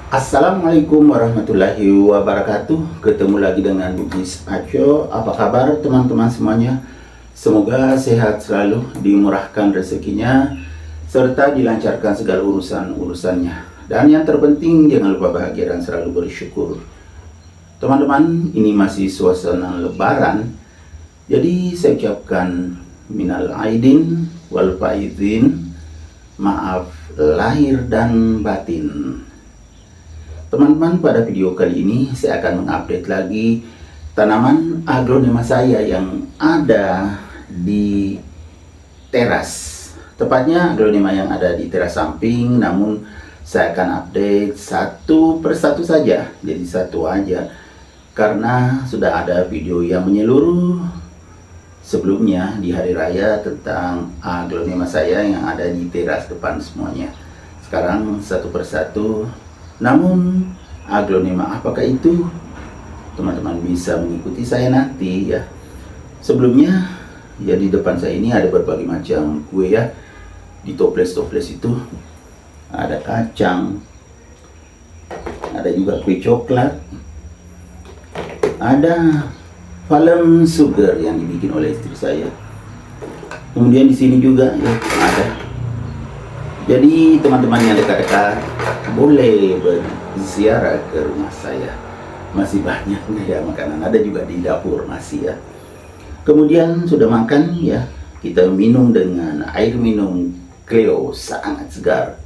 Assalamualaikum warahmatullahi wabarakatuh. Ketemu lagi dengan Bugis Aco. Apa kabar teman-teman semuanya? Semoga sehat selalu, dimurahkan rezekinya, serta dilancarkan segala urusan-urusannya. Dan yang terpenting jangan lupa bahagia dan selalu bersyukur. Teman-teman, ini masih suasana lebaran. Jadi saya ucapkan minal aidin wal faizin, maaf lahir dan batin. Teman-teman, pada video kali ini saya akan mengupdate lagi tanaman aglonema saya yang ada di teras. Tepatnya aglonema yang ada di teras samping, namun saya akan update satu persatu saja, jadi satu aja, karena sudah ada video yang menyeluruh sebelumnya di hari raya tentang aglonema saya yang ada di teras depan semuanya. Sekarang satu persatu. Namun aglonema apakah itu? Teman-teman bisa mengikuti saya nanti ya. Sebelumnya ya, di depan saya ini ada berbagai macam kue ya. Di toples-toples itu ada kacang, ada juga kue coklat, ada falem sugar yang dibikin oleh istri saya. Kemudian di sini juga ya ada. Jadi teman-teman yang dekat-dekat boleh berziarah ke rumah saya. Masih banyak ya makanan, ada juga di dapur masih ya. Kemudian sudah makan ya, kita minum dengan air minum Cleo, sangat segar.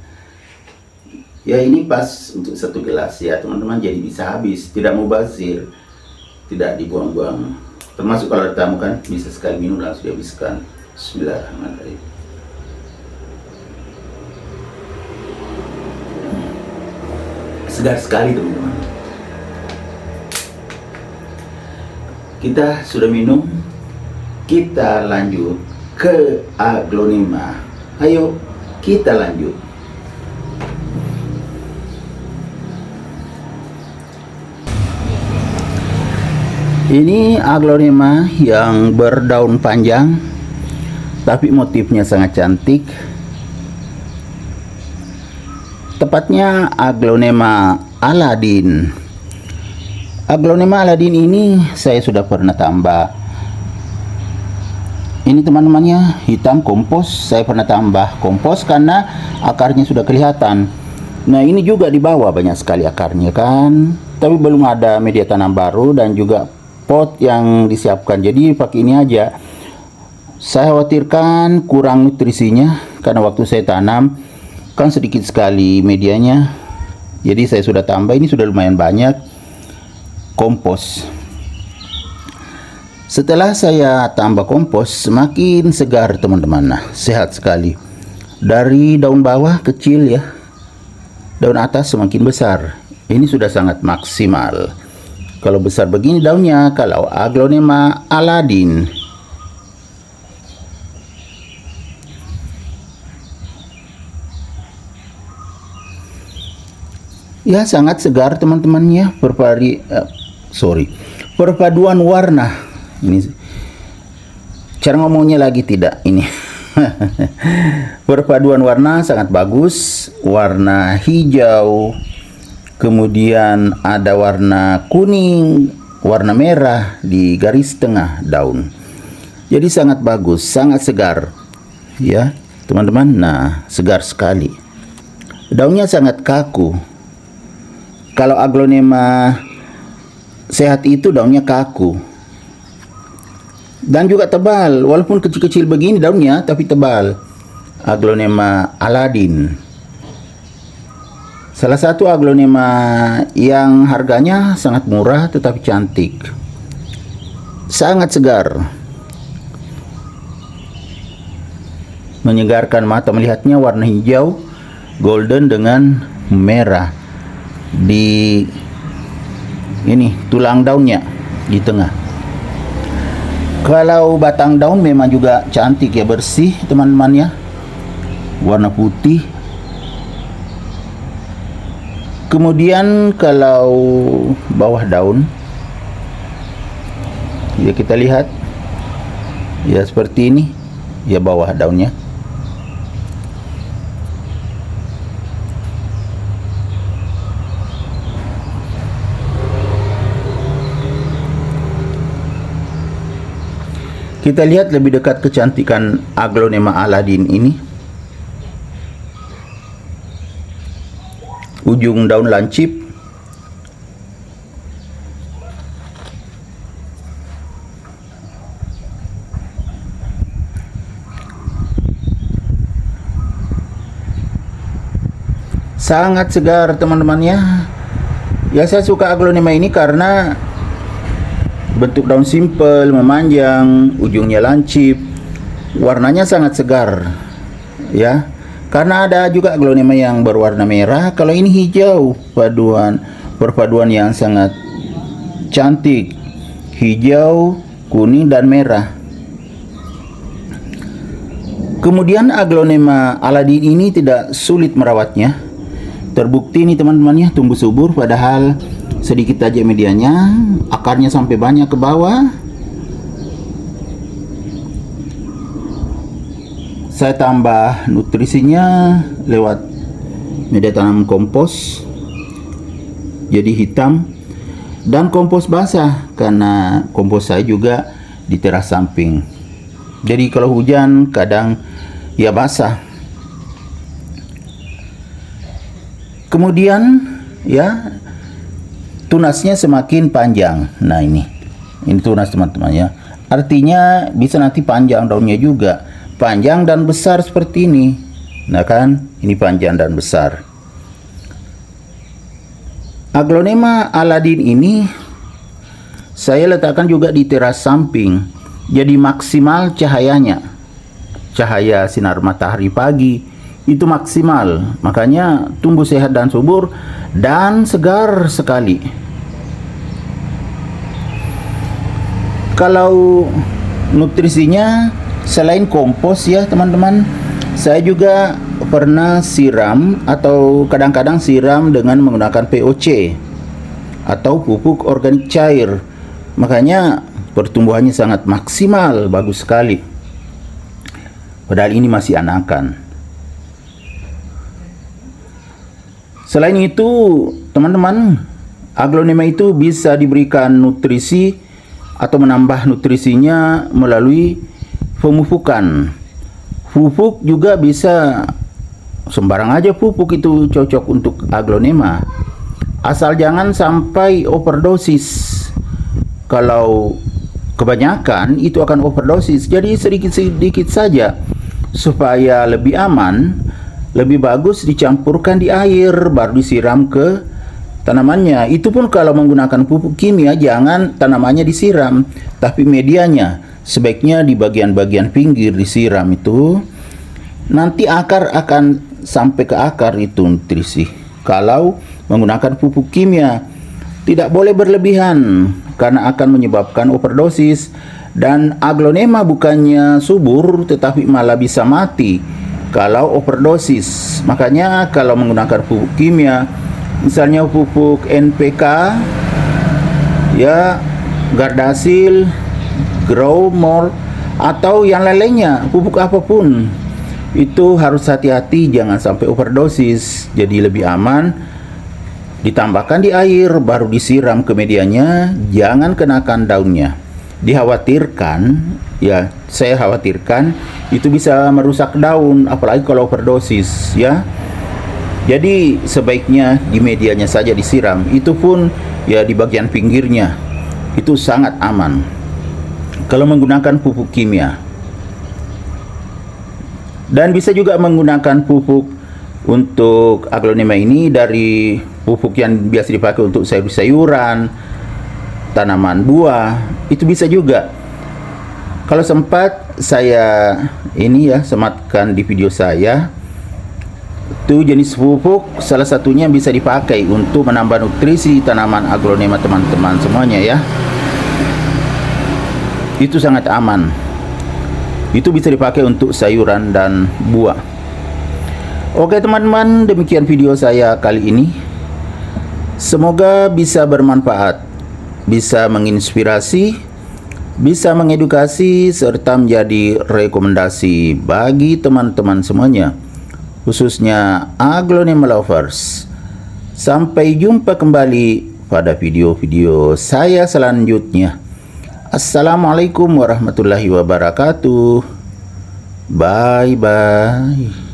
Ya, ini pas untuk satu gelas ya teman-teman, jadi bisa habis, tidak mubazir, tidak dibuang-buang. Termasuk kalau ada tamu kan bisa sekali minum langsung dihabiskan. Bismillahirrahmanirrahim. Segar sekali teman-teman. Kita sudah minum, kita lanjut ke aglonema. Ayo kita lanjut. Ini aglonema yang berdaun panjang tapi motifnya sangat cantik. Tepatnya aglonema Aladin. Aglonema Aladin ini saya sudah pernah tambah. Ini teman-temannya hitam kompos. Saya pernah tambah kompos karena akarnya sudah kelihatan. Nah, ini juga di bawah banyak sekali akarnya kan. Tapi belum ada media tanam baru dan juga pot yang disiapkan. Jadi pakai ini aja. Saya khawatirkan kurang nutrisinya karena waktu saya tanam kan sedikit sekali medianya, jadi saya sudah tambah. Ini sudah lumayan banyak kompos. Setelah saya tambah kompos, semakin segar teman-teman. Nah, sehat sekali. Dari daun bawah kecil ya, daun atas semakin besar. Ini sudah sangat maksimal. Kalau besar begini daunnya, kalau aglonema Aladin. Ya, sangat segar teman-temannya. Perpaduan warna. Ini cara ngomongnya lagi tidak ini. Perpaduan warna sangat bagus. Warna hijau, kemudian ada warna kuning, warna merah di garis tengah daun. Jadi sangat bagus, sangat segar. Ya, teman-teman. Nah, segar sekali. Daunnya sangat kaku. Kalau aglonema sehat itu daunnya kaku dan juga tebal, walaupun kecil-kecil begini daunnya tapi tebal. Aglonema Aladin salah satu aglonema yang harganya sangat murah tetapi cantik, sangat segar, menyegarkan mata melihatnya. Warna hijau golden dengan merah di ini tulang daunnya di tengah. Kalau batang daun memang juga cantik ya, bersih teman-temannya, warna putih. Kemudian kalau bawah daun ya, kita lihat ya seperti ini ya bawah daunnya. Kita lihat lebih dekat kecantikan Aglonema Aladin ini. Ujung daun lancip, sangat segar teman-teman ya. Ya, saya suka Aglonema ini karena bentuk daun simpel, memanjang, ujungnya lancip, warnanya sangat segar ya. Karena ada juga Aglonema yang berwarna merah, kalau ini hijau, perpaduan yang sangat cantik, hijau, kuning dan merah. Kemudian Aglonema Aladin ini tidak sulit merawatnya. Terbukti nih teman-teman ya, tumbuh subur padahal sedikit aja medianya, akarnya sampai banyak ke bawah. Saya tambah nutrisinya lewat media tanam kompos, jadi hitam, dan kompos basah karena kompos saya juga di teras samping. Jadi kalau hujan kadang ya basah. Kemudian ya, tunasnya semakin panjang. Nah ini tunas teman-teman ya. Artinya bisa nanti panjang daunnya juga, panjang dan besar seperti ini. Nah kan, ini panjang dan besar. Aglonema Aladin ini saya letakkan juga di teras samping, jadi maksimal cahayanya, cahaya sinar matahari pagi itu maksimal, makanya tumbuh sehat dan subur dan segar sekali. Kalau nutrisinya selain kompos ya teman-teman, saya juga pernah siram atau kadang-kadang siram dengan menggunakan POC atau pupuk organik cair. Makanya pertumbuhannya sangat maksimal, bagus sekali. Padahal ini masih anakan. Selain itu teman-teman, Aglonema itu bisa diberikan nutrisi atau menambah nutrisinya melalui pemupukan. Pupuk juga bisa sembarang aja, pupuk itu cocok untuk Aglonema, asal jangan sampai overdosis. Kalau kebanyakan itu akan overdosis, jadi sedikit-sedikit saja supaya lebih aman. Lebih bagus dicampurkan di air baru disiram ke tanamannya. Itu pun kalau menggunakan pupuk kimia, jangan tanamannya disiram, tapi medianya sebaiknya di bagian-bagian pinggir disiram. Itu nanti akar akan sampai ke akar itu nutrisi. Kalau menggunakan pupuk kimia tidak boleh berlebihan karena akan menyebabkan overdosis, dan Aglonema bukannya subur tetapi malah bisa mati kalau overdosis. Makanya kalau menggunakan pupuk kimia, misalnya pupuk NPK ya, Gardasil, Growmore, atau yang lainnya, pupuk apapun, itu harus hati-hati jangan sampai overdosis. Jadi lebih aman ditambahkan di air baru disiram ke medianya, jangan kenakan daunnya. Dikhawatirkan ya, saya khawatirkan itu bisa merusak daun, apalagi kalau overdosis ya. Jadi sebaiknya di medianya saja disiram, itu pun ya di bagian pinggirnya, itu sangat aman kalau menggunakan pupuk kimia. Dan bisa juga menggunakan pupuk untuk Aglonema ini dari pupuk yang biasa dipakai untuk sayur-sayuran, tanaman buah, itu bisa juga. Kalau sempat saya ini ya sematkan di video saya, itu jenis pupuk salah satunya bisa dipakai untuk menambah nutrisi tanaman Aglonema teman-teman semuanya ya. Itu sangat aman. Itu bisa dipakai untuk sayuran dan buah. Oke teman-teman, demikian video saya kali ini. Semoga bisa bermanfaat, bisa menginspirasi, bisa mengedukasi, serta menjadi rekomendasi bagi teman-teman semuanya, khususnya Aglonema lovers. Sampai jumpa kembali pada video-video saya selanjutnya. Assalamualaikum warahmatullahi wabarakatuh. Bye bye.